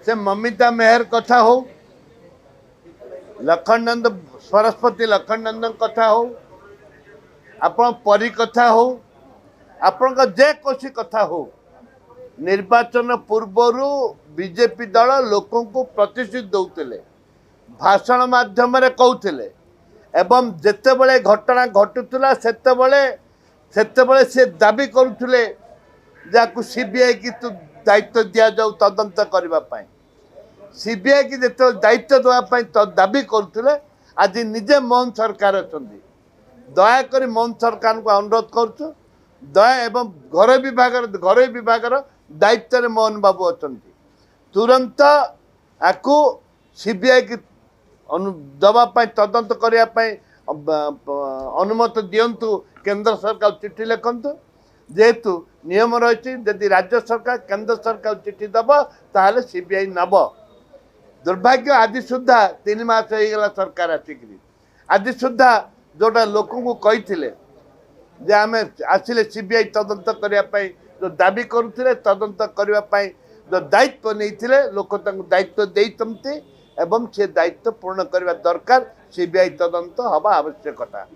से ममिता मेहर कथा हो लखननंद सरस्वती लखननंदन कथा हो आपण परी कथा हो आपण जेकोसी कथा हो निर्वाचन पूर्वर बीजेपी दल लोकों को प्रतिश्रुति दौले भाषण माध्यम कहते एवं जितेबले घटना घटुला सेतेबले से दाबी करुले जहाँ सीबीआई की दायित्व दि जाऊ तदंत करने सीबीआई की जो दायित्व देवाई दाबी करुले आज निजे मोहन सरकार अच्छा दयाकोरी मोहन सरकार को अनुरोध करुँ दया एवं घर विभाग दायित्व मोहन बाबू अच्छा तुरंत आपको सीबीआई की दवापाई तदंत करने अनुमति दिंतु केंद्र सरकार चिट्ठी लिखंतु जेहेतु नियम रही यदि राज्य सरकार केंद्र सरकार चिट्ठी दब ताहले सीबीआई नब दुर्भाग्य आज सुधा 3 मास होगा सरकार आसिक आज सुधा जोटा लोक कही आम आसिले सीबीआई तदंत करने जो दाबी करुले तदंत करने जो दायित्व नहीं लोक दायित्व देते एवं से दायित्व पूर्ण करने दरकार सीबीआई तदंत हवा आवश्यकता।